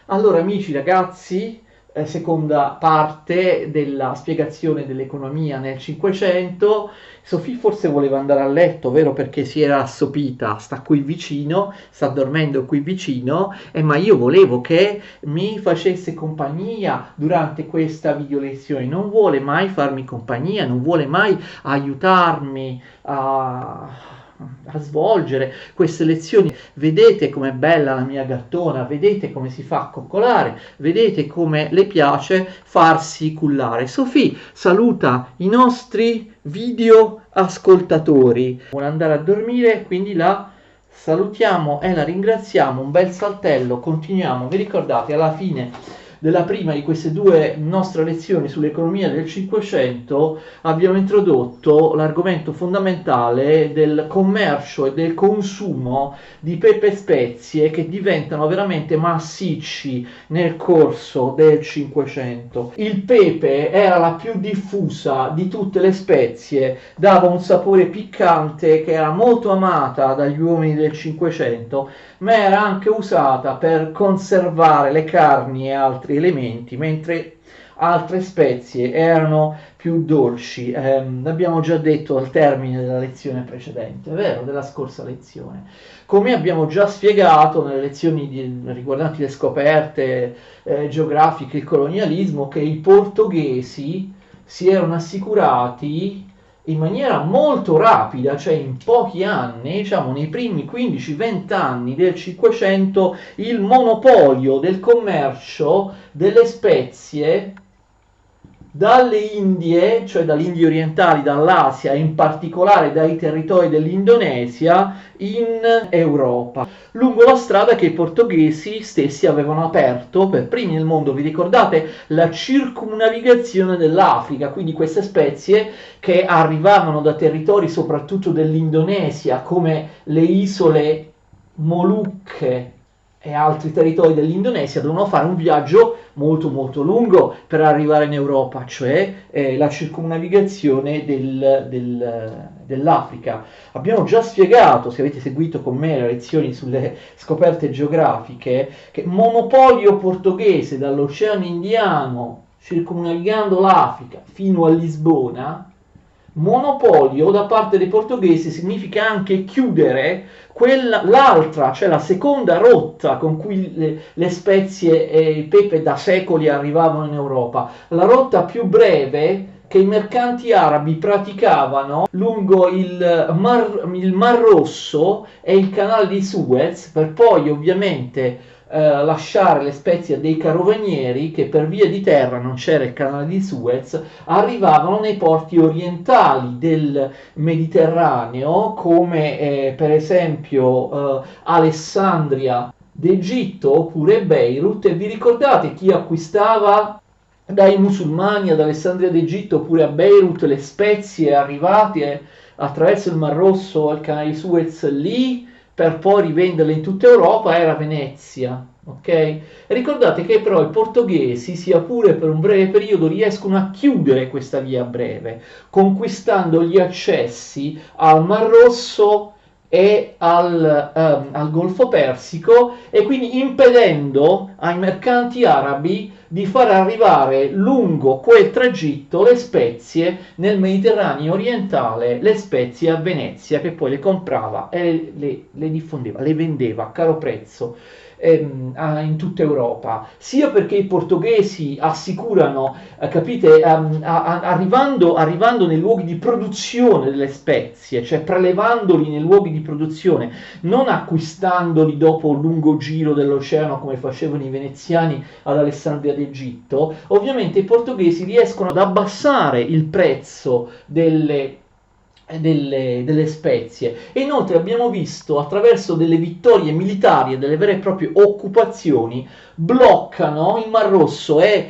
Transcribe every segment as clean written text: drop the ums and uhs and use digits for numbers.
Allora, amici, ragazzi, seconda parte della spiegazione dell'economia nel 500. Sofì forse voleva andare a letto, vero? Perché si era assopita, sta qui vicino, sta dormendo qui vicino, ma io volevo che mi facesse compagnia durante questa video lezione. Non vuole mai farmi compagnia, non vuole mai aiutarmi a svolgere queste lezioni. Vedete com'è bella la mia gattona, vedete come si fa a coccolare, vedete come le piace farsi cullare. Sofì saluta i nostri video ascoltatori. Vuole andare a dormire, quindi la salutiamo e la ringraziamo. Un bel saltello, continuiamo. Vi ricordate alla fine della prima di queste due nostre lezioni sull'economia del 500 abbiamo introdotto l'argomento fondamentale del commercio e del consumo di pepe e spezie che diventano veramente massicci nel corso del 500. Il pepe era la più diffusa di tutte le spezie, dava un sapore piccante che era molto amata dagli uomini del 500, ma era anche usata per conservare le carni e altri elementi, mentre altre spezie erano più dolci. L'abbiamo già detto al termine della lezione precedente, vero? Della scorsa lezione. Come abbiamo già spiegato nelle lezioni riguardanti le scoperte geografiche e il colonialismo, che i portoghesi si erano assicurati in maniera molto rapida, cioè in pochi anni, diciamo nei primi 15-20 anni del 500, il monopolio del commercio delle spezie dalle Indie, cioè dalle Indie orientali, dall'Asia e in particolare dai territori dell'Indonesia in Europa, lungo la strada che i portoghesi stessi avevano aperto per primi nel mondo. Vi ricordate la circumnavigazione dell'Africa, quindi queste spezie che arrivavano da territori soprattutto dell'Indonesia come le isole Molucche e altri territori dell'Indonesia, dovevano fare un viaggio molto molto lungo per arrivare in Europa, cioè la circumnavigazione dell'Africa. Abbiamo già spiegato, se avete seguito con me le lezioni sulle scoperte geografiche, che monopolio portoghese dall'Oceano Indiano, circumnavigando l'Africa fino a Lisbona. Monopolio da parte dei portoghesi significa anche chiudere l'altra, cioè la seconda rotta con cui le spezie e il pepe da secoli arrivavano in Europa, la rotta più breve che i mercanti arabi praticavano lungo il Mar Rosso e il canale di Suez, per poi ovviamente lasciare le spezie a dei carovanieri che per via di terra, non c'era il canale di Suez, arrivavano nei porti orientali del Mediterraneo, come per esempio Alessandria d'Egitto oppure Beirut. E vi ricordate chi acquistava dai musulmani ad Alessandria d'Egitto oppure a Beirut le spezie arrivate attraverso il Mar Rosso al canale di Suez lì per poi rivenderle in tutta Europa? Era Venezia, ok? Ricordate che però i portoghesi, sia pure per un breve periodo, riescono a chiudere questa via breve, conquistando gli accessi al Mar Rosso e al Golfo Persico, e quindi impedendo ai mercanti arabi di far arrivare lungo quel tragitto le spezie nel Mediterraneo orientale, le spezie a Venezia, che poi le comprava e le diffondeva, le vendeva a caro prezzo in tutta Europa, sia perché i portoghesi assicurano, capite, arrivando nei luoghi di produzione delle spezie, cioè prelevandoli nei luoghi di produzione, non acquistandoli dopo un lungo giro dell'oceano come facevano i veneziani ad Alessandria d'Egitto. Ovviamente i portoghesi riescono ad abbassare il prezzo delle spezie, e inoltre abbiamo visto attraverso delle vittorie militari e delle vere e proprie occupazioni bloccano il Mar Rosso e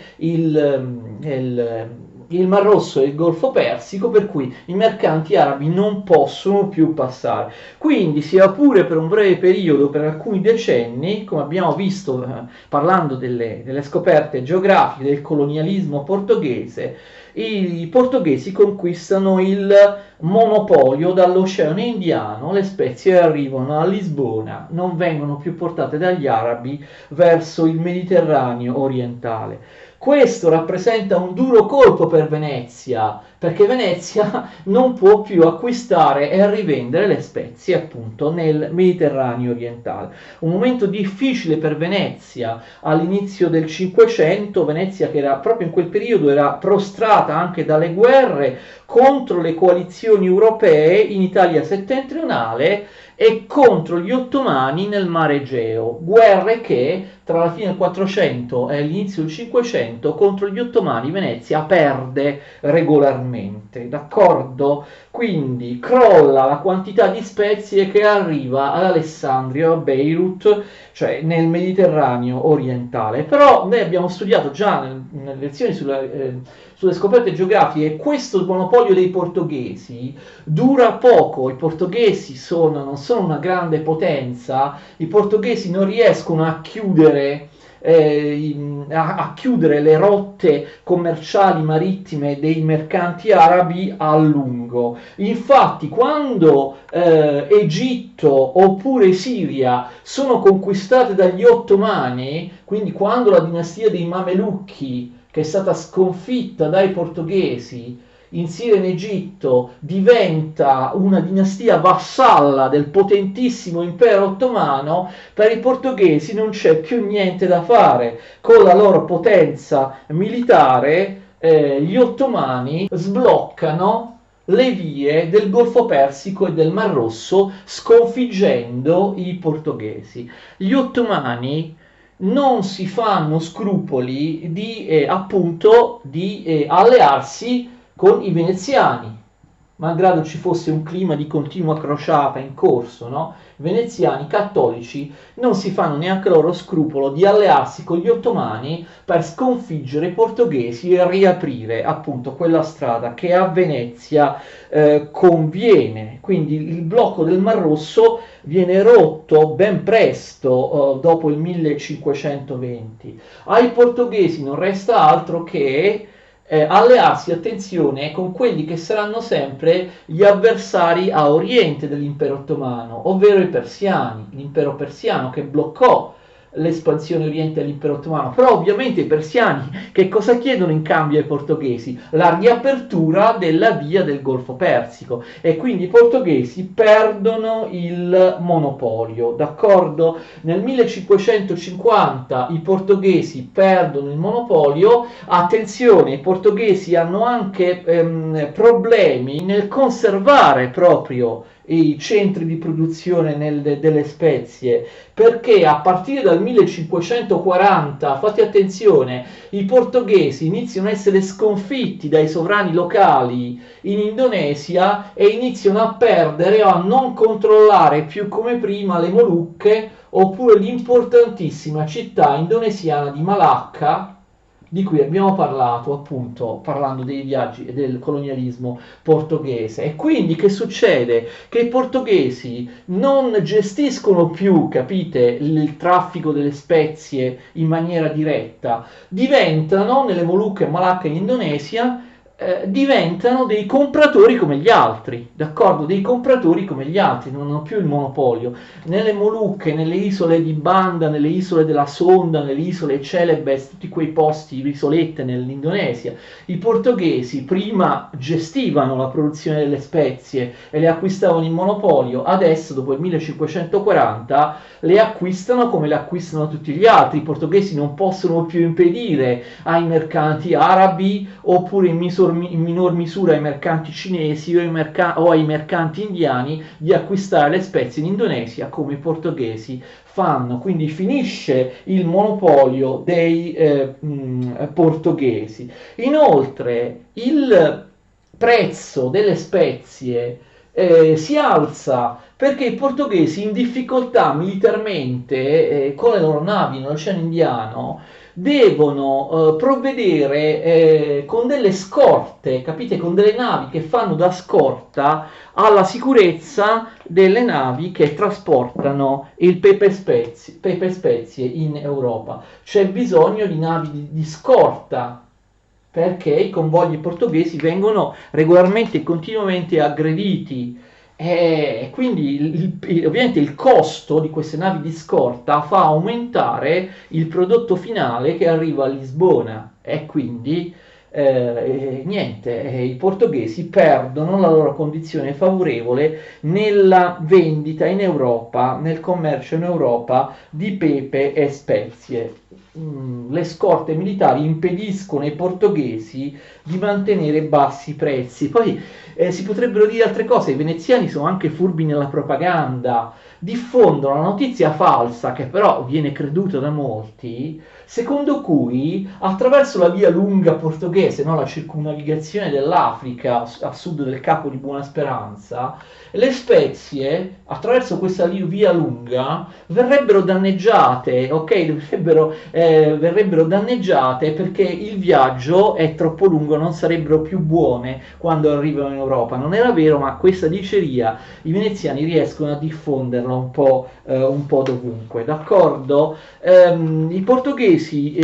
il Mar Rosso e il Golfo Persico, per cui i mercanti arabi non possono più passare. Quindi, sia pure per un breve periodo, per alcuni decenni, come abbiamo visto parlando delle scoperte geografiche, del colonialismo portoghese, i portoghesi conquistano il monopolio dall'Oceano Indiano, le spezie arrivano a Lisbona, non vengono più portate dagli arabi verso il Mediterraneo orientale. Questo rappresenta un duro colpo per Venezia, perché Venezia non può più acquistare e rivendere le spezie appunto nel Mediterraneo orientale. Un momento difficile per Venezia all'inizio del Cinquecento, Venezia che era proprio in quel periodo era prostrata anche dalle guerre contro le coalizioni europee in Italia settentrionale e contro gli ottomani nel mare Egeo, guerre che tra la fine del 400 e l'inizio del 500 contro gli ottomani Venezia perde regolarmente, d'accordo? Quindi crolla la quantità di spezie che arriva ad Alessandria, a Beirut, cioè nel Mediterraneo orientale. Però noi abbiamo studiato già nelle lezioni sulle scoperte geografiche questo monopolio dei portoghesi dura poco, i portoghesi non sono una grande potenza, i portoghesi non riescono a chiudere a chiudere le rotte commerciali marittime dei mercanti arabi a lungo. Infatti, quando Egitto oppure Siria sono conquistate dagli ottomani, quindi quando la dinastia dei Mamelucchi, che è stata sconfitta dai portoghesi, in Siria e in Egitto diventa una dinastia vassalla del potentissimo impero ottomano, per i portoghesi non c'è più niente da fare. Con la loro potenza militare, gli ottomani sbloccano le vie del Golfo Persico e del Mar Rosso, sconfiggendo i portoghesi. Gli ottomani non si fanno scrupoli di allearsi con i veneziani, malgrado ci fosse un clima di continua crociata in corso, no? I veneziani cattolici non si fanno neanche loro scrupolo di allearsi con gli ottomani per sconfiggere i portoghesi e riaprire appunto quella strada che a Venezia conviene. Quindi il blocco del Mar Rosso viene rotto ben presto, dopo il 1520. Ai portoghesi non resta altro che allearsi, attenzione, con quelli che saranno sempre gli avversari a oriente dell'impero ottomano, ovvero i persiani, l'impero persiano che bloccò l'espansione oriente dell'impero ottomano. Però ovviamente i persiani che cosa chiedono in cambio ai portoghesi? La riapertura della via del Golfo Persico, e quindi i portoghesi perdono il monopolio, d'accordo? Nel 1550 i portoghesi perdono il monopolio. Attenzione, i portoghesi hanno anche problemi nel conservare proprio i centri di produzione delle spezie, perché a partire dal 1540, fate attenzione, i portoghesi iniziano a essere sconfitti dai sovrani locali in Indonesia e iniziano a perdere o a non controllare più come prima le Molucche oppure l'importantissima città indonesiana di Malacca, di cui abbiamo parlato appunto parlando dei viaggi e del colonialismo portoghese. E quindi che succede? Che i portoghesi non gestiscono più, capite, il traffico delle spezie in maniera diretta, diventano, nelle Molucche, Malacca e in Indonesia, diventano dei compratori come gli altri, d'accordo? Dei compratori come gli altri, non hanno più il monopolio. Nelle Molucche, nelle isole di Banda, nelle isole della Sonda, nelle isole Celebes, tutti quei posti, isolette nell'Indonesia, i portoghesi prima gestivano la produzione delle spezie e le acquistavano in monopolio, adesso dopo il 1540 le acquistano come le acquistano tutti gli altri. I portoghesi non possono più impedire ai mercanti arabi oppure in minor misura ai mercanti cinesi o ai mercanti indiani di acquistare le spezie in Indonesia come i portoghesi fanno. Quindi finisce il monopolio dei portoghesi. Inoltre il prezzo delle spezie si alza perché i portoghesi in difficoltà militarmente con le loro navi nell'Oceano Indiano devono provvedere con delle scorte, capite? Con delle navi che fanno da scorta alla sicurezza delle navi che trasportano il pepe spezie in Europa. C'è bisogno di navi di scorta perché i convogli portoghesi vengono regolarmente e continuamente aggrediti. E quindi ovviamente il costo di queste navi di scorta fa aumentare il prodotto finale che arriva a Lisbona e quindi niente, i portoghesi perdono la loro condizione favorevole nella vendita in Europa, nel commercio in Europa di pepe e spezie. Le scorte militari impediscono ai portoghesi di mantenere bassi prezzi. Poi si potrebbero dire altre cose, i veneziani sono anche furbi nella propaganda, diffondono una notizia falsa che però viene creduta da molti, secondo cui attraverso la via lunga portoghese, no, la circumnavigazione dell'Africa a sud del Capo di Buona Speranza, le spezie attraverso questa via lunga verrebbero danneggiate, ok? Verrebbero danneggiate perché il viaggio è troppo lungo, non sarebbero più buone quando arrivano in Europa. Non era vero, ma questa diceria i veneziani riescono a diffonderla un po' dovunque, d'accordo? I portoghesi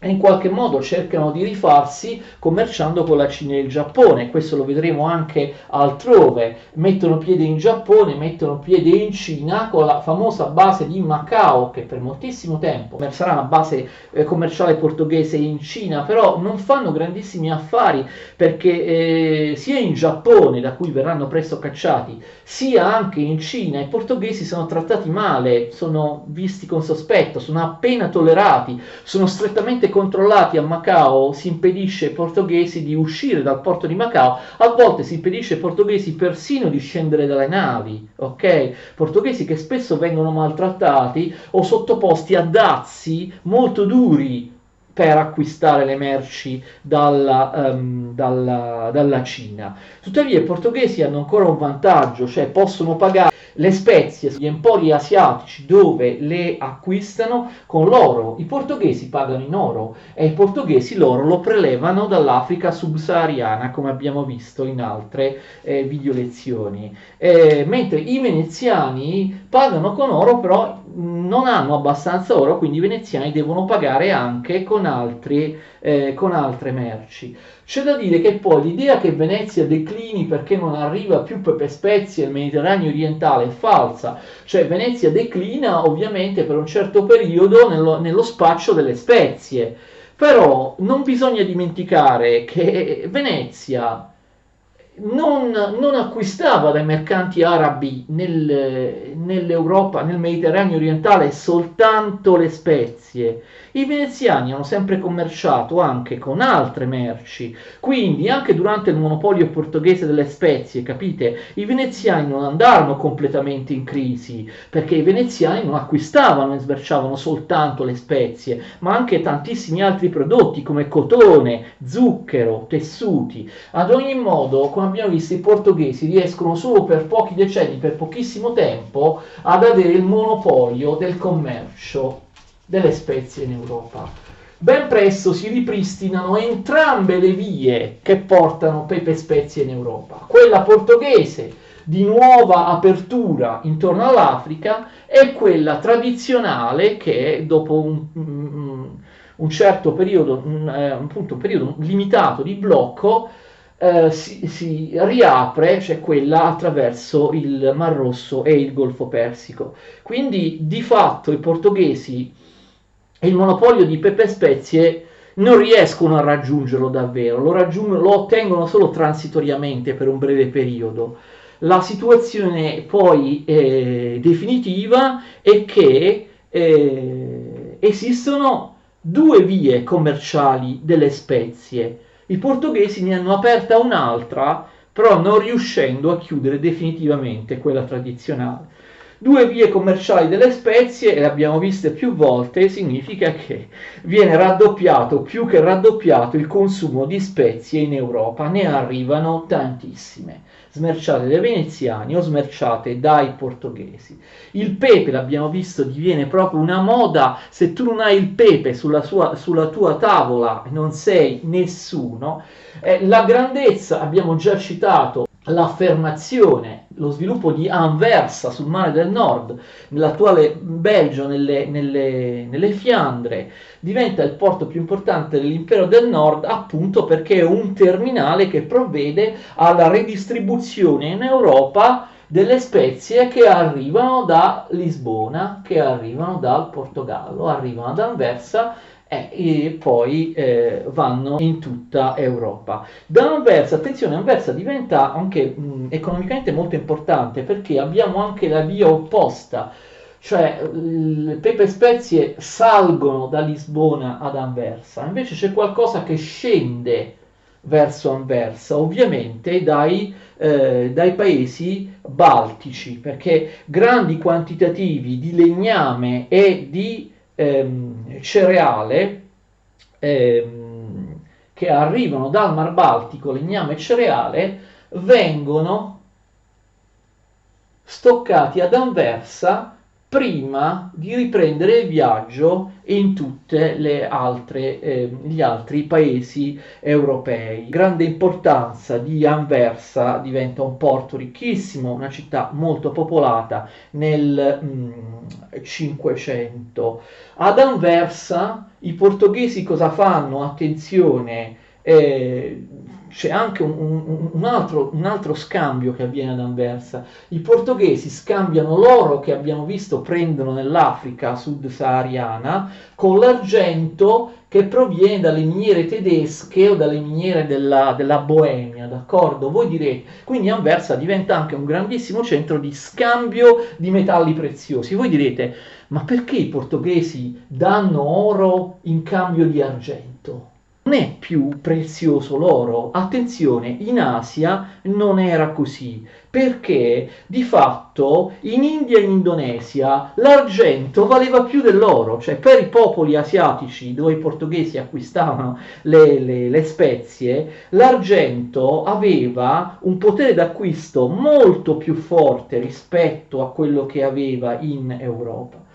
in qualche modo cercano di rifarsi commerciando con la Cina e il Giappone, questo lo vedremo anche altrove, mettono piede in Giappone, mettono piede in Cina con la famosa base di Macao che per moltissimo tempo sarà una base commerciale portoghese in Cina, però non fanno grandissimi affari perché sia in Giappone, da cui verranno presto cacciati, sia anche in Cina i portoghesi sono trattati male, sono visti con sospetto, sono appena tollerati, sono strettamente controllati a Macao, si impedisce ai portoghesi di uscire dal porto di Macao, a volte si impedisce ai portoghesi persino di scendere dalle navi, ok? Portoghesi che spesso vengono maltrattati o sottoposti a dazi molto duri per acquistare le merci dalla Cina. Tuttavia i portoghesi hanno ancora un vantaggio, cioè possono pagare le spezie sugli empori asiatici dove le acquistano con l'oro. I portoghesi pagano in oro e i portoghesi l'oro lo prelevano dall'Africa subsahariana, come abbiamo visto in altre video lezioni. Mentre i veneziani pagano con oro, però non hanno abbastanza oro, quindi i veneziani devono pagare anche con altre merci. C'è da dire che poi l'idea che Venezia declini perché non arriva più pepe spezie al Mediterraneo orientale è falsa, cioè Venezia declina ovviamente per un certo periodo nello spaccio delle spezie, però non bisogna dimenticare che Venezia non acquistava dai mercanti arabi nell'Europa, nel Mediterraneo orientale soltanto le spezie. I veneziani hanno sempre commerciato anche con altre merci, quindi anche durante il monopolio portoghese delle spezie, capite? I veneziani non andarono completamente in crisi, perché i veneziani non acquistavano e smerciavano soltanto le spezie, ma anche tantissimi altri prodotti come cotone, zucchero, tessuti. Ad ogni modo, come abbiamo visto, i portoghesi riescono solo per pochi decenni, per pochissimo tempo, ad avere il monopolio del commercio delle spezie in Europa. Ben presto si ripristinano entrambe le vie che portano pepe spezie in Europa, quella portoghese di nuova apertura intorno all'Africa e quella tradizionale che dopo un certo periodo, appunto un periodo limitato di blocco, si riapre, cioè quella attraverso il Mar Rosso e il Golfo Persico. Quindi di fatto i portoghesi il monopolio di pepe spezie non riescono a raggiungerlo davvero, lo ottengono solo transitoriamente per un breve periodo. La situazione poi definitiva è che esistono due vie commerciali delle spezie. I portoghesi ne hanno aperta un'altra, però non riuscendo a chiudere definitivamente quella tradizionale. Due vie commerciali delle spezie, e le abbiamo viste più volte, significa che viene raddoppiato, più che raddoppiato, il consumo di spezie in Europa. Ne arrivano tantissime, smerciate dai veneziani o smerciate dai portoghesi. Il pepe, l'abbiamo visto, diviene proprio una moda. Se tu non hai il pepe sulla tua tavola, non sei nessuno. La grandezza, abbiamo già citato l'affermazione, lo sviluppo di Anversa sul mare del Nord, nell'attuale Belgio, nelle Fiandre, diventa il porto più importante dell'impero del Nord, appunto perché è un terminale che provvede alla redistribuzione in Europa delle spezie che arrivano da Lisbona, che arrivano dal Portogallo, arrivano ad Anversa e poi vanno in tutta Europa. Da Anversa, attenzione, Anversa diventa anche economicamente molto importante perché abbiamo anche la via opposta, cioè le pepe spezie salgono da Lisbona ad Anversa, invece c'è qualcosa che scende verso Anversa, ovviamente dai paesi baltici, perché grandi quantitativi di legname e di cereale che arrivano dal Mar Baltico, legname e cereale, vengono stoccati ad Anversa prima di riprendere il viaggio in tutte le altre, gli altri paesi europei. Grande importanza di Anversa, diventa un porto ricchissimo, una città molto popolata nel 500. Ad Anversa i portoghesi cosa fanno? Attenzione, c'è anche un altro scambio che avviene ad Anversa. I portoghesi scambiano l'oro che abbiamo visto prendono nell'Africa sub-sahariana con l'argento che proviene dalle miniere tedesche o dalle miniere della Boemia, d'accordo? Voi direte, quindi Anversa diventa anche un grandissimo centro di scambio di metalli preziosi. Voi direte, ma perché i portoghesi danno oro in cambio di argento? Non è più prezioso l'oro. Attenzione, in Asia non era così, perché di fatto in India e in Indonesia l'argento valeva più dell'oro, cioè per i popoli asiatici dove i portoghesi acquistavano le spezie, l'argento aveva un potere d'acquisto molto più forte rispetto a quello che aveva in Europa.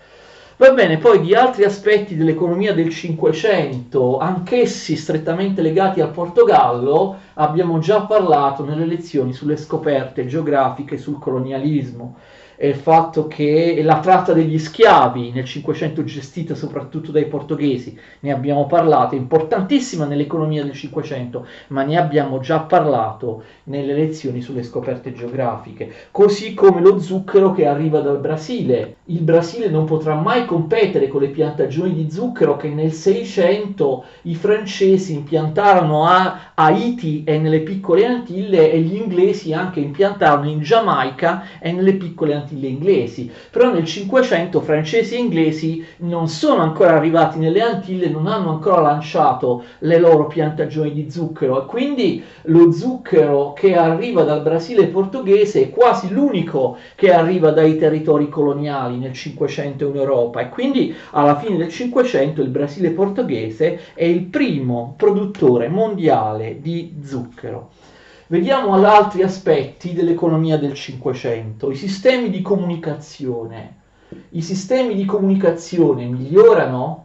Va bene, poi di altri aspetti dell'economia del Cinquecento, anch'essi strettamente legati al Portogallo, abbiamo già parlato nelle lezioni sulle scoperte geografiche sul colonialismo e il fatto che la tratta degli schiavi nel Cinquecento gestita soprattutto dai portoghesi, ne abbiamo parlato, è importantissima nell'economia del Cinquecento, ma ne abbiamo già parlato nelle lezioni sulle scoperte geografiche, così come lo zucchero che arriva dal Brasile. Il Brasile non potrà mai competere con le piantagioni di zucchero che nel 600 i francesi impiantarono a Haiti e nelle piccole Antille e gli inglesi anche impiantarono in Giamaica e nelle piccole Antille inglesi. Però nel 500 francesi e inglesi non sono ancora arrivati nelle Antille, non hanno ancora lanciato le loro piantagioni di zucchero e quindi lo zucchero che arriva dal Brasile portoghese è quasi l'unico che arriva dai territori coloniali nel 500 in Europa e quindi alla fine del 500 il Brasile portoghese è il primo produttore mondiale di zucchero. Vediamo altri aspetti dell'economia del Cinquecento. I sistemi di comunicazione. I sistemi di comunicazione migliorano?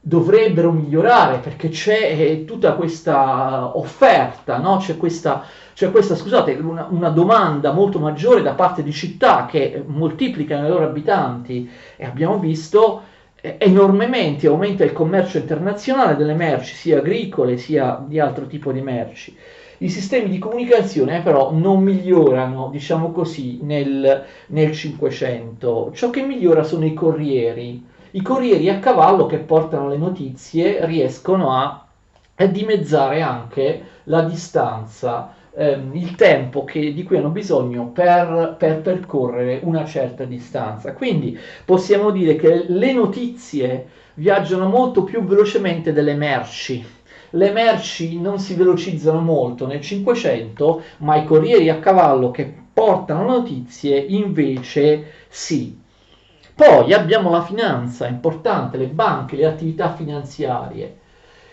Dovrebbero migliorare perché c'è tutta questa offerta, no? C'è questa, scusate, una domanda molto maggiore da parte di città che moltiplicano i loro abitanti e abbiamo visto enormemente aumenta il commercio internazionale delle merci, sia agricole sia di altro tipo di merci. I sistemi di comunicazione però non migliorano, diciamo così, nel 500. Ciò che migliora sono i corrieri. I corrieri a cavallo che portano le notizie riescono a dimezzare anche la distanza, il tempo di cui hanno bisogno per percorrere una certa distanza. Quindi possiamo dire che le notizie viaggiano molto più velocemente delle merci. Le merci non si velocizzano molto nel 500, ma i corrieri a cavallo che portano notizie invece sì. Poi abbiamo la finanza importante, le banche, le attività finanziarie.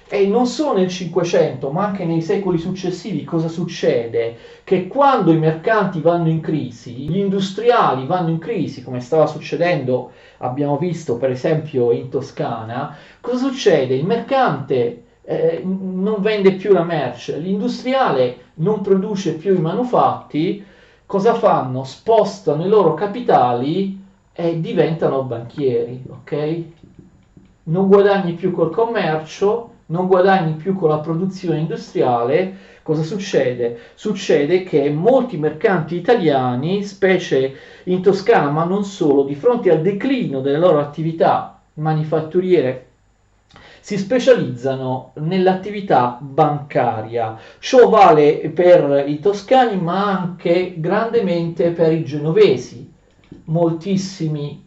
E non solo nel Cinquecento, ma anche nei secoli successivi cosa succede? Che quando i mercanti vanno in crisi, gli industriali vanno in crisi, come stava succedendo, abbiamo visto per esempio in Toscana, cosa succede? Il mercante non vende più la merce, l'industriale non produce più i manufatti, cosa fanno? Spostano i loro capitali e diventano banchieri, ok? Non guadagni più col commercio, non guadagni più con la produzione industriale, cosa succede? Succede che molti mercanti italiani, specie in Toscana, ma non solo, di fronte al declino delle loro attività manifatturiere, si specializzano nell'attività bancaria. Ciò vale per i toscani, ma anche grandemente per i genovesi. Moltissimi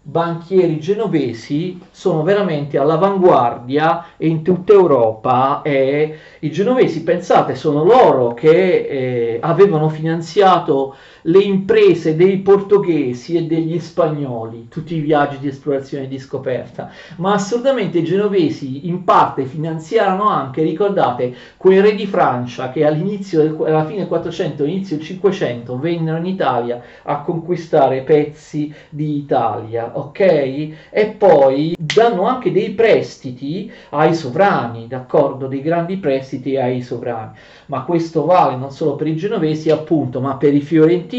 banchieri genovesi sono veramente all'avanguardia in tutta Europa e i genovesi, pensate, sono loro che avevano finanziato le imprese dei portoghesi e degli spagnoli, tutti i viaggi di esplorazione e di scoperta, ma assolutamente i genovesi in parte finanziarono anche, ricordate, quei re di Francia che alla fine del 400, inizio del 500 vennero in Italia a conquistare pezzi di Italia, ok? E poi danno anche dei prestiti ai sovrani, d'accordo? Dei grandi prestiti ai sovrani. Ma questo vale non solo per i genovesi, appunto, ma per i fiorentini,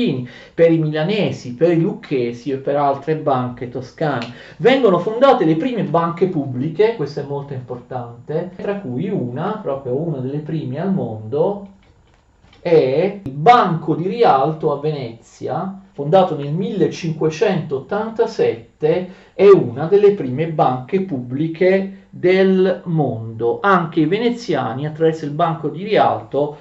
per i milanesi, per i lucchesi e per altre banche toscane. Vengono fondate le prime banche pubbliche, questo è molto importante, tra cui proprio una delle prime al mondo, è il Banco di Rialto a Venezia, fondato nel 1587, è una delle prime banche pubbliche del mondo. Anche i veneziani, attraverso il Banco di Rialto,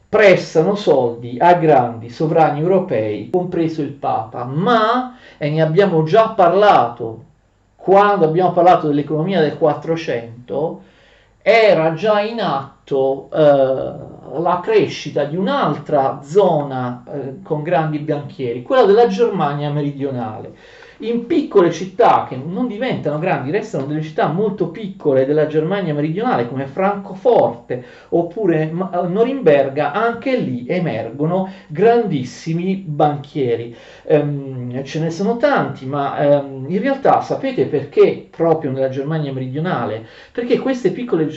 prestano soldi a grandi sovrani europei, compreso il Papa, ma, e ne abbiamo già parlato quando abbiamo parlato dell'economia del 400, era già in atto la crescita di un'altra zona con grandi banchieri, quella della Germania meridionale. In piccole città che non diventano grandi, restano delle città molto piccole della Germania meridionale come Francoforte oppure Norimberga, anche lì emergono grandissimi banchieri. Ce ne sono tanti, ma in realtà sapete perché proprio nella Germania meridionale? Perché queste piccole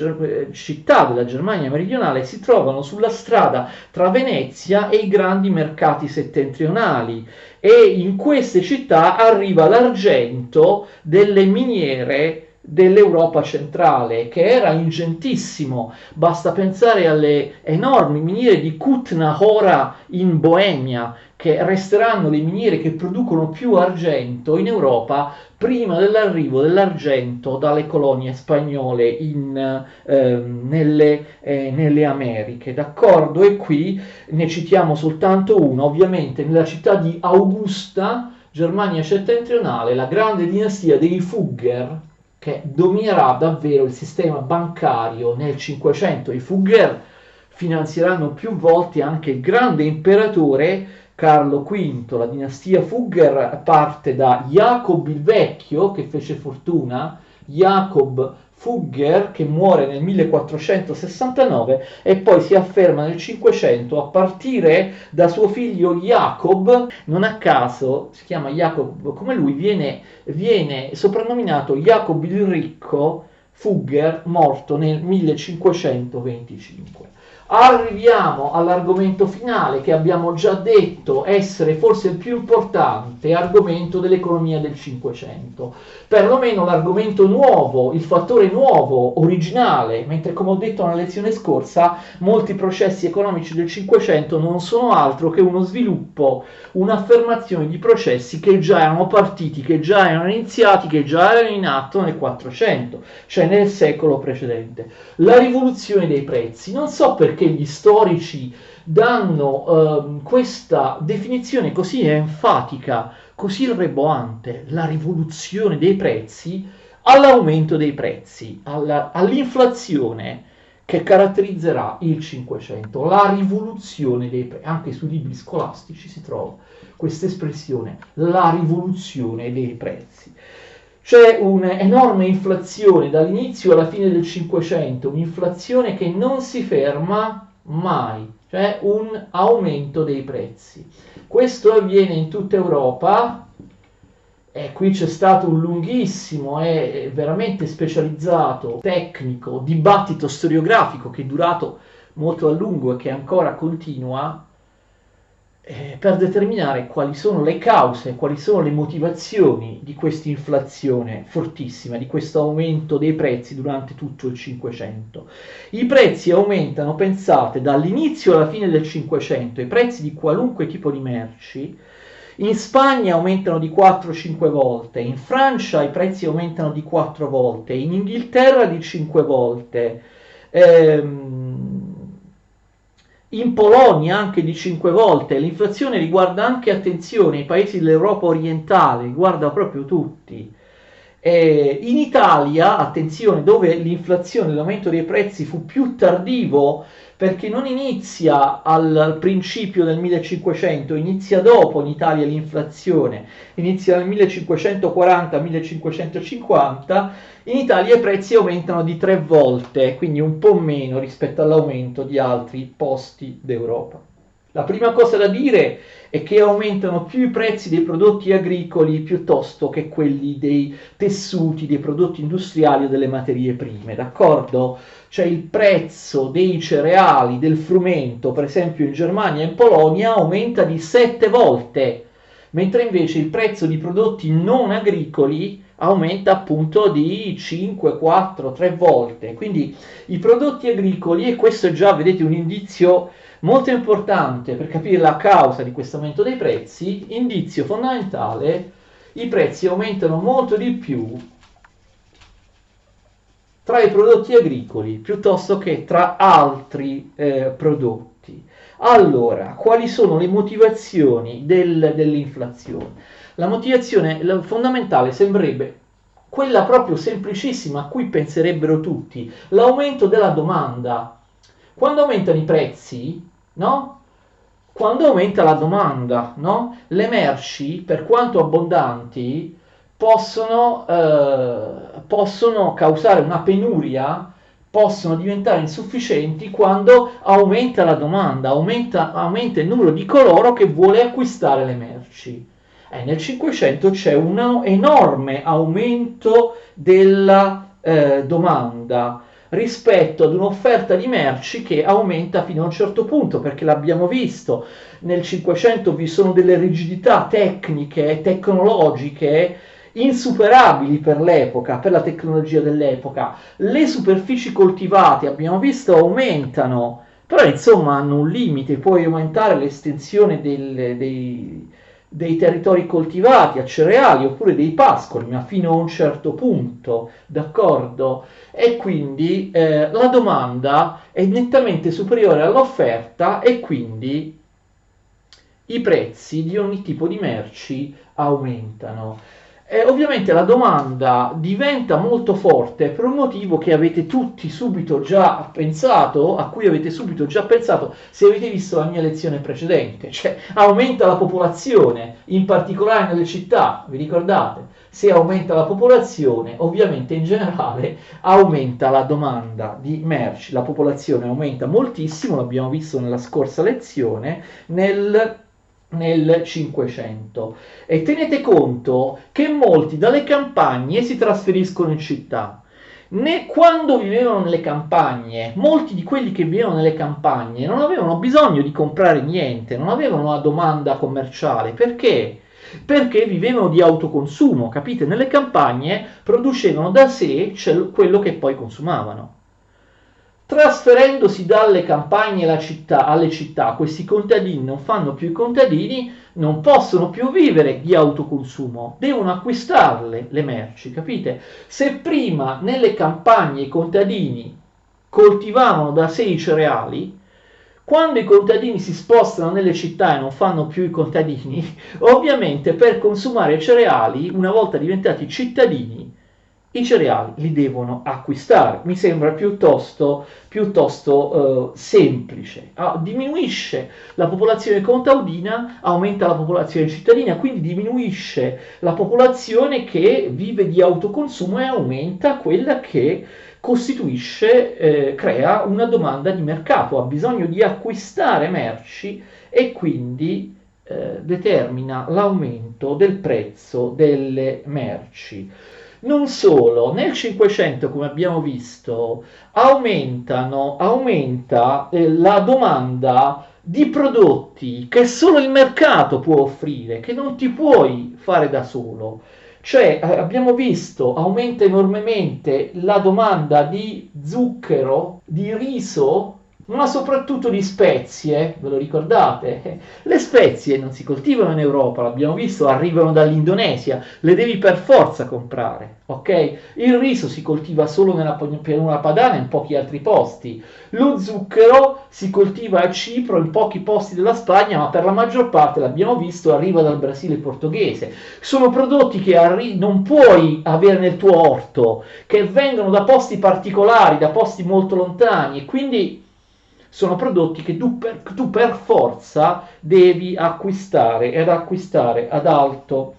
città della Germania meridionale si trovano sulla strada tra Venezia e i grandi mercati settentrionali e in queste città arriva l'argento delle miniere dell'Europa centrale, che era ingentissimo. Basta pensare alle enormi miniere di Kutna Hora in Boemia, che resteranno le miniere che producono più argento in Europa prima dell'arrivo dell'argento dalle colonie spagnole nelle Americhe, d'accordo? E qui ne citiamo soltanto uno, ovviamente nella città di Augusta, Germania settentrionale, la grande dinastia dei Fugger, che dominerà davvero il sistema bancario nel Cinquecento. I Fugger finanzieranno più volte anche il grande imperatore Carlo V. La dinastia Fugger parte da Jacob il Vecchio, che fece fortuna, Jacob Fugger, che muore nel 1469 e poi si afferma nel 500 a partire da suo figlio Jacob. Non a caso si chiama Jacob come lui, viene soprannominato Jacob il Ricco Fugger, morto nel 1525. Arriviamo all'argomento finale che abbiamo già detto essere forse il più importante argomento dell'economia del Cinquecento, perlomeno l'argomento nuovo, il fattore nuovo, originale, mentre come ho detto nella lezione scorsa molti processi economici del Cinquecento non sono altro che uno sviluppo, un'affermazione di processi che già erano partiti, che già erano iniziati, che già erano in atto nel 400, cioè nel secolo precedente. La rivoluzione dei prezzi, non so perché gli storici danno questa definizione così enfatica, così roboante, la rivoluzione dei prezzi, all'aumento dei prezzi, all'inflazione che caratterizzerà il Cinquecento, la rivoluzione dei prezzi. Anche sui libri scolastici si trova questa espressione, la rivoluzione dei prezzi. C'è un'enorme inflazione dall'inizio alla fine del Cinquecento, un'inflazione che non si ferma mai, cioè un aumento dei prezzi. Questo avviene in tutta Europa. E qui c'è stato un lunghissimo e veramente specializzato, tecnico, dibattito storiografico che è durato molto a lungo e che ancora continua, per determinare quali sono le cause, quali sono le motivazioni di questa inflazione fortissima, di questo aumento dei prezzi durante tutto il Cinquecento. I prezzi aumentano, pensate, dall'inizio alla fine del Cinquecento, i prezzi di qualunque tipo di merci. In Spagna aumentano di 4-5 volte, in Francia i prezzi aumentano di 4 volte, in Inghilterra di 5 volte, in Polonia anche di 5 volte. L'inflazione riguarda anche, attenzione, i paesi dell'Europa orientale, riguarda proprio tutti. In Italia, attenzione, dove l'inflazione, l'aumento dei prezzi fu più tardivo, perché non inizia al principio del 1500, inizia dopo in Italia l'inflazione, inizia dal 1540-1550, in Italia i prezzi aumentano di 3 volte, quindi un po' meno rispetto all'aumento di altri posti d'Europa. La prima cosa da dire è che aumentano più i prezzi dei prodotti agricoli piuttosto che quelli dei tessuti, dei prodotti industriali o delle materie prime, d'accordo? Cioè il prezzo dei cereali, del frumento, per esempio in Germania e in Polonia, aumenta di 7 volte, mentre invece il prezzo di prodotti non agricoli aumenta appunto di 5, 4, 3 volte. Quindi i prodotti agricoli, e questo è già, vedete, un indizio molto importante per capire la causa di questo aumento dei prezzi, indizio fondamentale, i prezzi aumentano molto di più tra i prodotti agricoli piuttosto che tra altri prodotti. Allora, quali sono le motivazioni dell'inflazione? La motivazione fondamentale sembrerebbe quella proprio semplicissima a cui penserebbero tutti, l'aumento della domanda. Quando aumentano i prezzi, no? Quando aumenta la domanda, no? Le merci, per quanto abbondanti, possono causare una penuria, possono diventare insufficienti quando aumenta la domanda, aumenta il numero di coloro che vuole acquistare le merci. Nel Cinquecento c'è un enorme aumento della domanda rispetto ad un'offerta di merci che aumenta fino a un certo punto, perché l'abbiamo visto, nel Cinquecento vi sono delle rigidità tecniche e tecnologiche insuperabili per l'epoca, per la tecnologia dell'epoca. Le superfici coltivate, abbiamo visto, aumentano, però insomma hanno un limite, puoi aumentare l'estensione dei territori coltivati a cereali oppure dei pascoli, ma fino a un certo punto, d'accordo? E quindi la domanda è nettamente superiore all'offerta e quindi i prezzi di ogni tipo di merci aumentano. Ovviamente la domanda diventa molto forte per un motivo che avete tutti subito già pensato, a cui avete subito già pensato se avete visto la mia lezione precedente, cioè aumenta la popolazione, in particolare nelle città, vi ricordate? Se aumenta la popolazione, ovviamente in generale aumenta la domanda di merci, la popolazione aumenta moltissimo, l'abbiamo visto nella scorsa lezione, nel 500. E tenete conto che molti dalle campagne si trasferiscono in città. Quando vivevano nelle campagne, molti di quelli che vivevano nelle campagne non avevano bisogno di comprare niente, non avevano una domanda commerciale. Perché? Perché vivevano di autoconsumo, capite? Nelle campagne producevano da sé quello che poi consumavano. Trasferendosi dalle campagne alle città, questi contadini non fanno più i contadini, non possono più vivere di autoconsumo, devono acquistarle le merci, capite? Se prima nelle campagne i contadini coltivavano da sé i cereali, quando i contadini si spostano nelle città e non fanno più i contadini, ovviamente per consumare cereali, una volta diventati cittadini, i cereali li devono acquistare. Mi sembra piuttosto semplice. Diminuisce la popolazione contadina, aumenta la popolazione cittadina, quindi diminuisce la popolazione che vive di autoconsumo e aumenta quella che costituisce, crea una domanda di mercato, ha bisogno di acquistare merci e quindi determina l'aumento del prezzo delle merci. Non solo, nel 500, come abbiamo visto, aumenta la domanda di prodotti che solo il mercato può offrire, che non ti puoi fare da solo. Cioè, abbiamo visto, aumenta enormemente la domanda di zucchero, di riso, ma soprattutto di spezie, ve lo ricordate? Le spezie non si coltivano in Europa, l'abbiamo visto, arrivano dall'Indonesia, le devi per forza comprare, ok? Il riso si coltiva solo nella pianura padana e in pochi altri posti. Lo zucchero si coltiva a Cipro, in pochi posti della Spagna, ma per la maggior parte, l'abbiamo visto, arriva dal Brasile portoghese. Sono prodotti che non puoi avere nel tuo orto, che vengono da posti particolari, da posti molto lontani, e quindi sono prodotti che tu per forza devi acquistare ed acquistare ad alto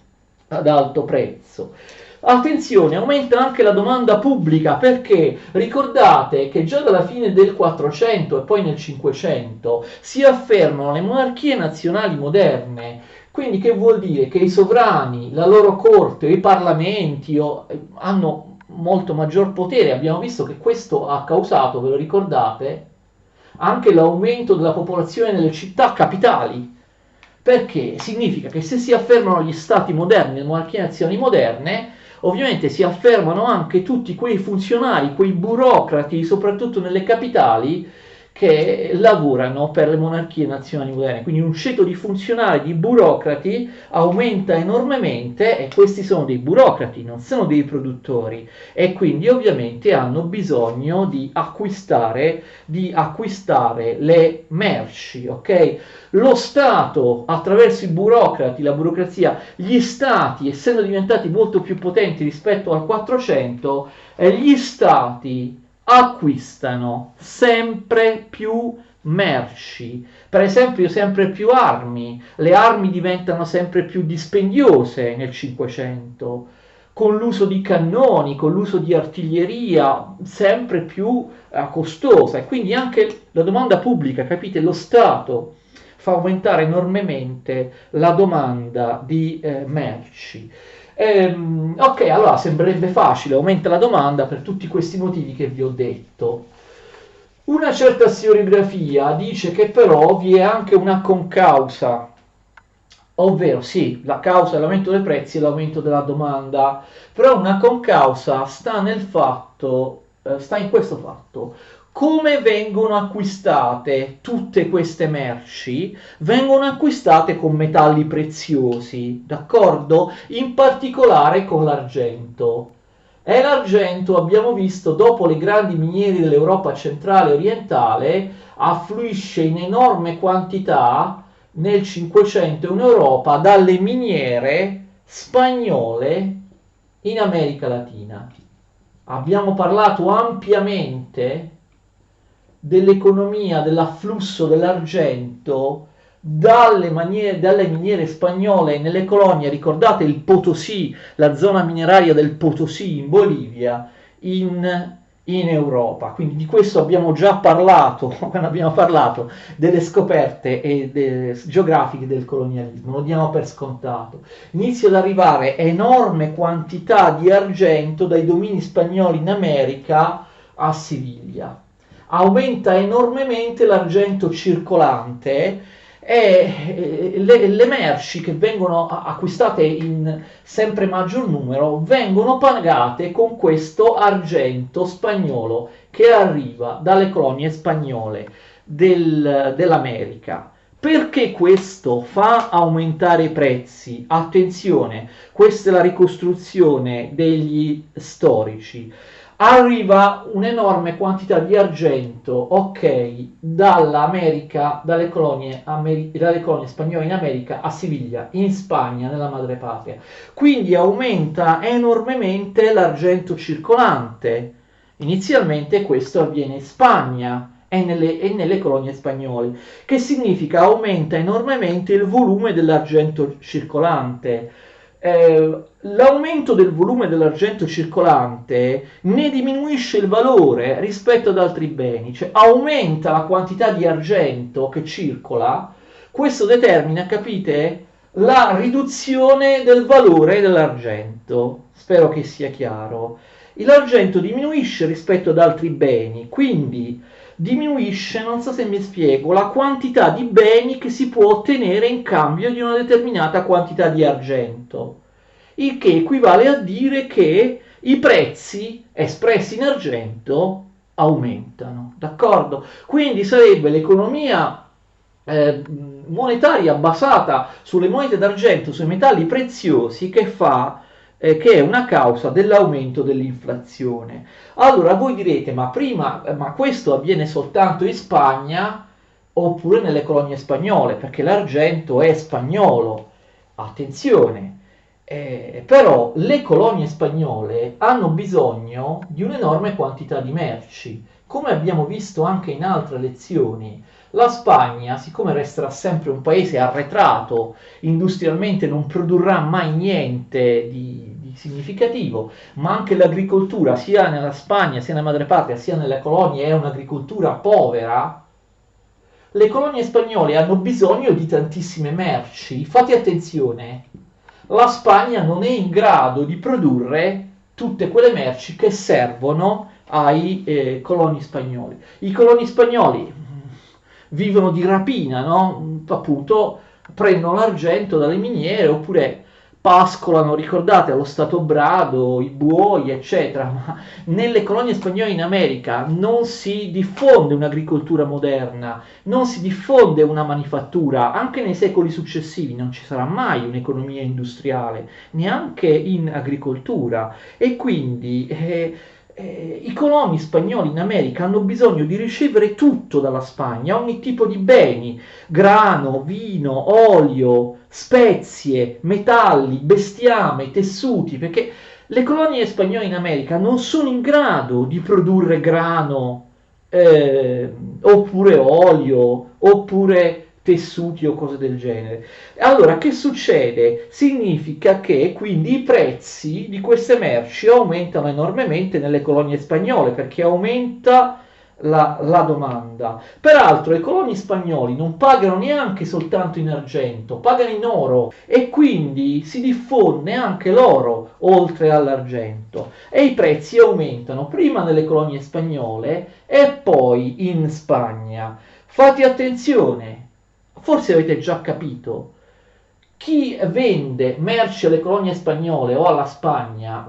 prezzo. Attenzione, aumenta anche la domanda pubblica, perché ricordate che già dalla fine del 400 e poi nel 500 si affermano le monarchie nazionali moderne. Quindi che vuol dire? Che i sovrani, la loro corte, i parlamenti hanno molto maggior potere. Abbiamo visto che questo ha causato, ve lo ricordate, anche l'aumento della popolazione nelle città capitali, perché significa che se si affermano gli stati moderni, le monarchie nazionali moderne, ovviamente si affermano anche tutti quei funzionari, quei burocrati, soprattutto nelle capitali, che lavorano per le monarchie nazionali moderne. Quindi un ceto di funzionari, di burocrati, aumenta enormemente, e questi sono dei burocrati, non sono dei produttori, e quindi ovviamente hanno bisogno di acquistare le merci, ok? Lo Stato, attraverso i burocrati, la burocrazia, gli stati, essendo diventati molto più potenti rispetto al 400, gli stati acquistano sempre più merci, per esempio sempre più armi. Le armi diventano sempre più dispendiose nel 500, con l'uso di cannoni, con l'uso di artiglieria sempre più costosa, e quindi anche la domanda pubblica, capite? Lo Stato fa aumentare enormemente la domanda di merci. Ok, allora sembrerebbe facile, aumenta la domanda per tutti questi motivi che vi ho detto. Una certa storiografia dice che però vi è anche una concausa, ovvero sì, la causa dell'aumento dei prezzi è l'aumento della domanda, però una concausa sta in questo fatto. Come vengono acquistate tutte queste merci? Vengono acquistate con metalli preziosi, d'accordo? In particolare con l'argento. E l'argento, abbiamo visto, dopo le grandi miniere dell'Europa centrale e orientale, affluisce in enorme quantità nel 500 in Europa dalle miniere spagnole in America Latina. Abbiamo parlato ampiamente dell'economia, dell'afflusso dell'argento dalle miniere spagnole nelle colonie, ricordate il Potosí, la zona mineraria del Potosí in Bolivia, in Europa. Quindi di questo abbiamo già parlato quando abbiamo parlato delle scoperte geografiche del colonialismo, lo diamo per scontato. Inizia ad arrivare enorme quantità di argento dai domini spagnoli in America a Siviglia. Aumenta enormemente l'argento circolante e le merci che vengono acquistate in sempre maggior numero vengono pagate con questo argento spagnolo che arriva dalle colonie spagnole dell'America. Perché questo fa aumentare i prezzi? Attenzione, questa è la ricostruzione degli storici. arriva un'enorme quantità di argento, ok, dall'America, dalle colonie spagnole in America a Siviglia, in Spagna, nella madrepatria. Quindi aumenta enormemente l'argento circolante. Inizialmente questo avviene in Spagna e nelle colonie spagnole, che significa aumenta enormemente il volume dell'argento circolante. L'aumento del volume dell'argento circolante ne diminuisce il valore rispetto ad altri beni, cioè aumenta la quantità di argento che circola, questo determina, capite, la riduzione del valore dell'argento. Spero che sia chiaro. L'argento diminuisce rispetto ad altri beni, quindi diminuisce, non so se mi spiego, la quantità di beni che si può ottenere in cambio di una determinata quantità di argento, il che equivale a dire che i prezzi espressi in argento aumentano, d'accordo? Quindi sarebbe l'economia monetaria basata sulle monete d'argento, sui metalli preziosi, che è una causa dell'aumento dell'inflazione. Allora voi direte, ma questo avviene soltanto in Spagna oppure nelle colonie spagnole, perché l'argento è spagnolo. Attenzione, però le colonie spagnole hanno bisogno di un'enorme quantità di merci, come abbiamo visto anche in altre lezioni. La Spagna, siccome resterà sempre un paese arretrato, industrialmente non produrrà mai niente di significativo, ma anche l'agricoltura, sia nella Spagna, sia nella madrepatria, sia nelle colonie, è un'agricoltura povera. Le colonie spagnole hanno bisogno di tantissime merci. Fate attenzione, la Spagna non è in grado di produrre tutte quelle merci che servono ai coloni spagnoli. I coloni spagnoli vivono di rapina, no? Appunto, prendono l'argento dalle miniere oppure pascolano, ricordate, allo Stato Brado, i buoi, eccetera, ma nelle colonie spagnole in America non si diffonde un'agricoltura moderna, non si diffonde una manifattura, anche nei secoli successivi non ci sarà mai un'economia industriale, neanche in agricoltura, e quindi i coloni spagnoli in America hanno bisogno di ricevere tutto dalla Spagna, ogni tipo di beni, grano, vino, olio, spezie, metalli, bestiame, tessuti, perché le colonie spagnole in America non sono in grado di produrre grano, oppure olio, oppure tessuti o cose del genere. Allora, che succede? Significa che quindi i prezzi di queste merci aumentano enormemente nelle colonie spagnole perché aumenta la domanda. Peraltro i coloni spagnoli non pagano neanche soltanto in argento, pagano in oro e quindi si diffonde anche l'oro oltre all'argento e i prezzi aumentano prima nelle colonie spagnole e poi in Spagna. Fate attenzione, forse avete già capito, chi vende merci alle colonie spagnole o alla Spagna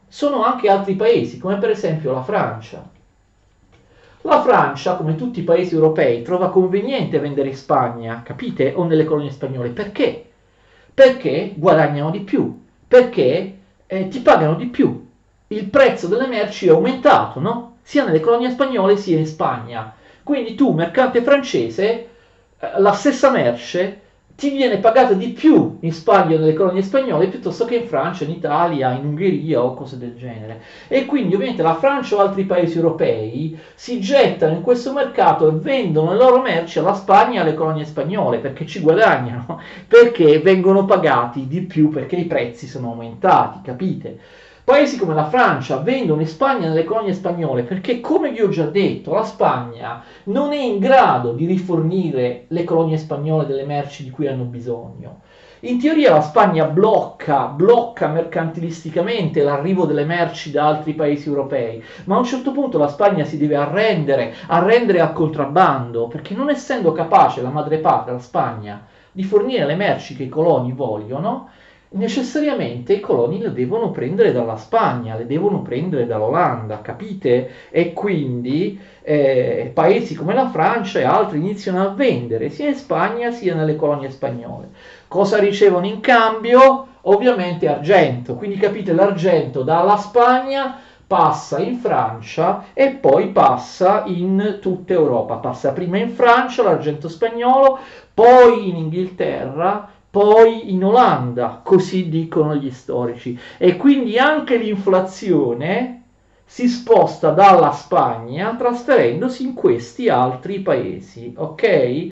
sono anche altri paesi, come per esempio la Francia. La Francia, come tutti i paesi europei, trova conveniente vendere in Spagna, capite? O nelle colonie spagnole. Perché? Perché guadagnano di più, perché ti pagano di più. Il prezzo delle merci è aumentato, no? Sia nelle colonie spagnole sia in Spagna. Quindi tu, mercante francese, la stessa merce ti viene pagata di più in Spagna o nelle colonie spagnole piuttosto che in Francia, in Italia, in Ungheria o cose del genere. E quindi ovviamente la Francia o altri paesi europei si gettano in questo mercato e vendono le loro merci alla Spagna e alle colonie spagnole perché ci guadagnano, perché vengono pagati di più perché i prezzi sono aumentati, capite? Paesi come la Francia vendono in Spagna nelle colonie spagnole perché, come vi ho già detto, la Spagna non è in grado di rifornire le colonie spagnole delle merci di cui hanno bisogno. In teoria la Spagna blocca mercantilisticamente l'arrivo delle merci da altri paesi europei, ma a un certo punto la Spagna si deve arrendere al contrabbando, perché non essendo capace la madrepatria, la Spagna, di fornire le merci che i coloni vogliono, necessariamente i coloni le devono prendere dalla Spagna, le devono prendere dall'Olanda, capite? E quindi paesi come la Francia e altri iniziano a vendere sia in Spagna sia nelle colonie spagnole. Cosa ricevono in cambio? ovviamente argento, quindi capite l'argento dalla Spagna passa in Francia e poi passa in tutta Europa, passa prima in Francia l'argento spagnolo, poi in Inghilterra, poi in Olanda, così dicono gli storici, e quindi anche l'inflazione si sposta dalla Spagna trasferendosi in questi altri paesi, ok?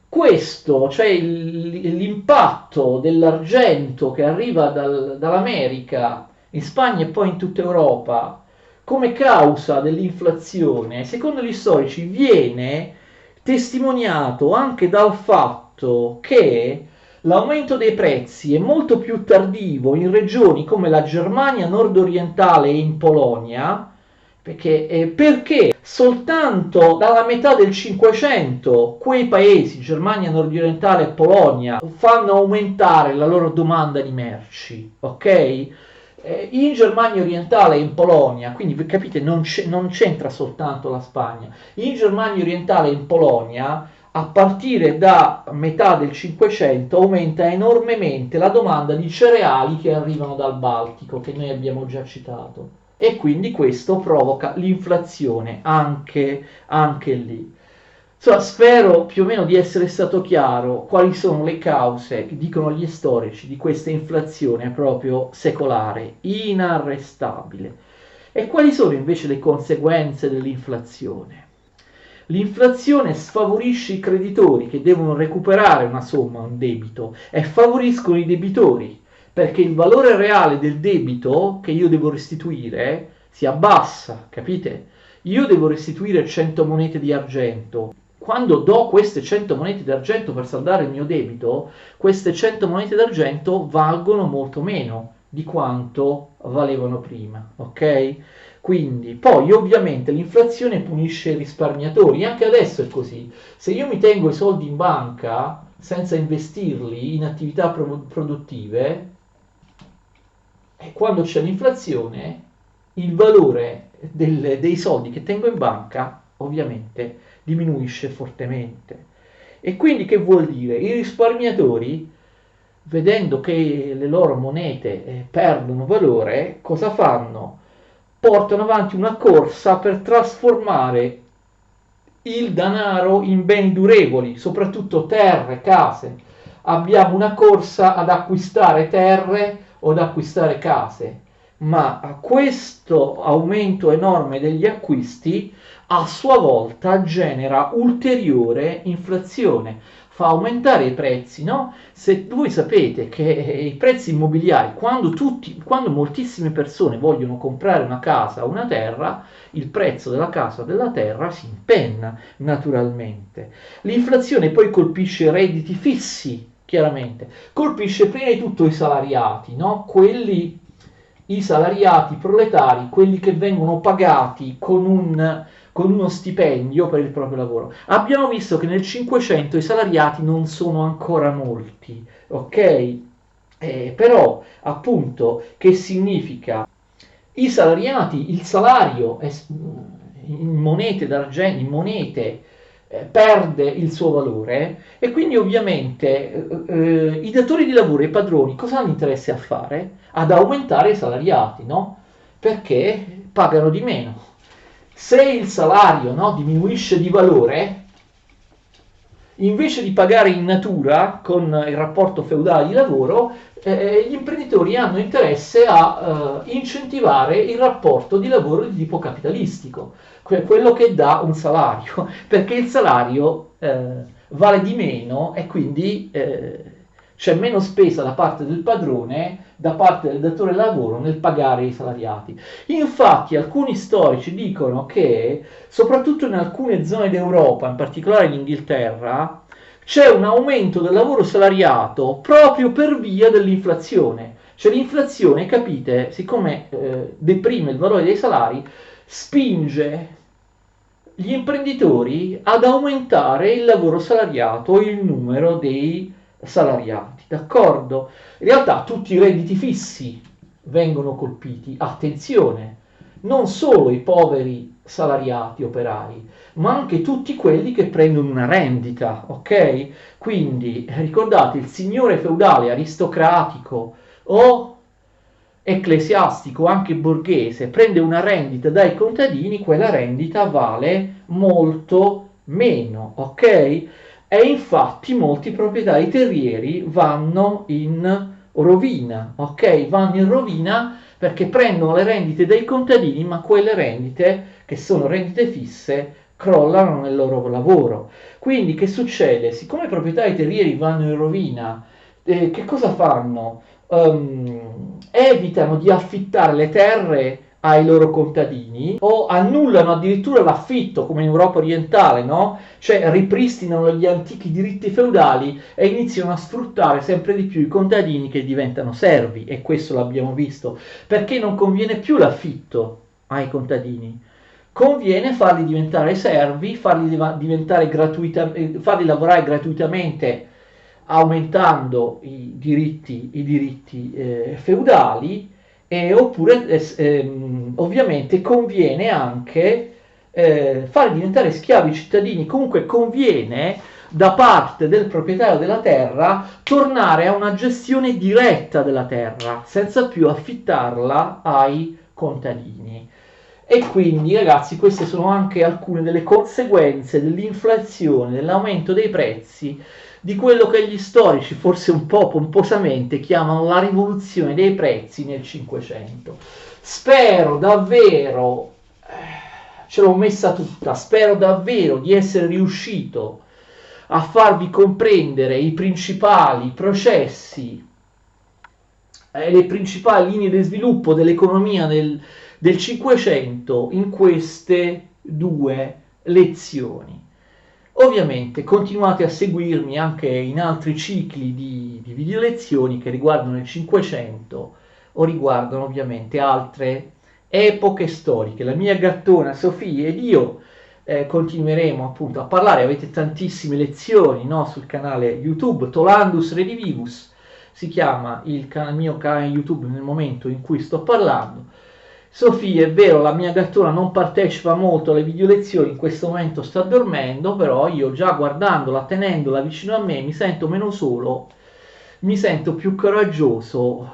Questo, cioè l'impatto dell'argento che arriva dall'America in Spagna e poi in tutta Europa come causa dell'inflazione, secondo gli storici viene testimoniato anche dal fatto che l'aumento dei prezzi è molto più tardivo in regioni come la Germania nord-orientale e in Polonia, perché soltanto dalla metà del 500 quei paesi, Germania nord-orientale e Polonia, fanno aumentare la loro domanda di merci, ok? In Germania orientale e in Polonia, quindi capite, non c'entra soltanto la Spagna, in Germania orientale e in Polonia a partire da metà del 500 aumenta enormemente la domanda di cereali che arrivano dal Baltico, che noi abbiamo già citato. E quindi questo provoca l'inflazione anche lì. Insomma, spero più o meno di essere stato chiaro quali sono le cause, dicono gli storici, di questa inflazione proprio secolare, inarrestabile. E quali sono invece le conseguenze dell'inflazione? L'inflazione sfavorisce i creditori che devono recuperare una somma, un debito, e favoriscono i debitori, perché il valore reale del debito che io devo restituire si abbassa, capite? Io devo restituire 100 monete di argento. Quando do queste 100 monete d'argento per saldare il mio debito, queste 100 monete d'argento valgono molto meno di quanto valevano prima, ok? Quindi, poi ovviamente l'inflazione punisce i risparmiatori, anche adesso è così. Se io mi tengo i soldi in banca senza investirli in attività produttive, e quando c'è l'inflazione, il valore dei soldi che tengo in banca ovviamente diminuisce fortemente. E quindi che vuol dire? I risparmiatori, vedendo che le loro monete perdono valore, cosa fanno? Portano avanti una corsa per trasformare il denaro in beni durevoli, soprattutto terre, case. Abbiamo una corsa ad acquistare terre o ad acquistare case, ma questo aumento enorme degli acquisti a sua volta genera ulteriore inflazione, fa aumentare i prezzi, no? Se voi sapete che i prezzi immobiliari, quando moltissime persone vogliono comprare una casa o una terra, il prezzo della casa o della terra si impenna naturalmente. L'inflazione poi colpisce i redditi fissi, chiaramente, colpisce prima di tutto i salariati, no? I salariati proletari, quelli che vengono pagati con uno stipendio per il proprio lavoro. Abbiamo visto che nel 500 i salariati non sono ancora molti, ok? Però appunto che significa? I salariati, il salario in monete d'argento, in monete perde il suo valore e quindi ovviamente i datori di lavoro e i padroni cosa hanno interesse a fare? Ad aumentare i salariati, no? Perché pagano di meno. Se il salario, no, diminuisce di valore, invece di pagare in natura con il rapporto feudale di lavoro, gli imprenditori hanno interesse a incentivare il rapporto di lavoro di tipo capitalistico, quello che dà un salario, perché il salario vale di meno e quindi c'è meno spesa da parte del padrone, da parte del datore di lavoro nel pagare i salariati. Infatti alcuni storici dicono che soprattutto in alcune zone d'Europa, in particolare in Inghilterra, c'è un aumento del lavoro salariato proprio per via dell'inflazione. Cioè l'inflazione, capite, siccome deprime il valore dei salari, spinge gli imprenditori ad aumentare il lavoro salariato o il numero dei salariati, d'accordo? In realtà tutti i redditi fissi vengono colpiti, attenzione, non solo i poveri salariati, operai, ma anche tutti quelli che prendono una rendita, ok? Quindi ricordate, il signore feudale aristocratico o ecclesiastico, anche borghese, prende una rendita dai contadini, quella rendita vale molto meno, ok? E infatti molti proprietari terrieri vanno in rovina, ok? Vanno in rovina perché prendono le rendite dai contadini, ma quelle rendite, che sono rendite fisse, crollano nel loro lavoro. Quindi che succede? Siccome i proprietari terrieri vanno in rovina, che cosa fanno? Evitano di affittare le terre ai loro contadini o annullano addirittura l'affitto come in Europa orientale, no? Cioè ripristinano gli antichi diritti feudali e iniziano a sfruttare sempre di più i contadini che diventano servi, e questo l'abbiamo visto, perché non conviene più l'affitto ai contadini. Conviene farli diventare servi, farli lavorare gratuitamente aumentando i diritti feudali, oppure ovviamente conviene anche fare diventare schiavi i cittadini. Comunque conviene da parte del proprietario della terra tornare a una gestione diretta della terra senza più affittarla ai contadini. E quindi ragazzi, queste sono anche alcune delle conseguenze dell'inflazione, dell'aumento dei prezzi, di quello che gli storici, forse un po' pomposamente, chiamano la rivoluzione dei prezzi nel Cinquecento. Spero davvero, ce l'ho messa tutta, spero davvero di essere riuscito a farvi comprendere i principali processi e le principali linee di sviluppo dell'economia del Cinquecento in queste due lezioni. Ovviamente continuate a seguirmi anche in altri cicli di video lezioni che riguardano il Cinquecento o riguardano ovviamente altre epoche storiche. La mia gattona Sofia ed io continueremo appunto a parlare, avete tantissime lezioni, no, sul canale YouTube Tolandus Redivivus, si chiama il mio canale YouTube nel momento in cui sto parlando. Sofia, è vero, la mia gattona non partecipa molto alle video lezioni, in questo momento sta dormendo, però io già guardandola, tenendola vicino a me, mi sento meno solo, mi sento più coraggioso,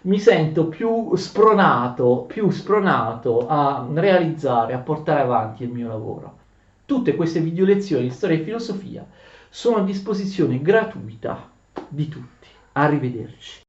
mi sento più spronato a realizzare, a portare avanti il mio lavoro. Tutte queste video lezioni di storia e filosofia sono a disposizione gratuita di tutti. Arrivederci.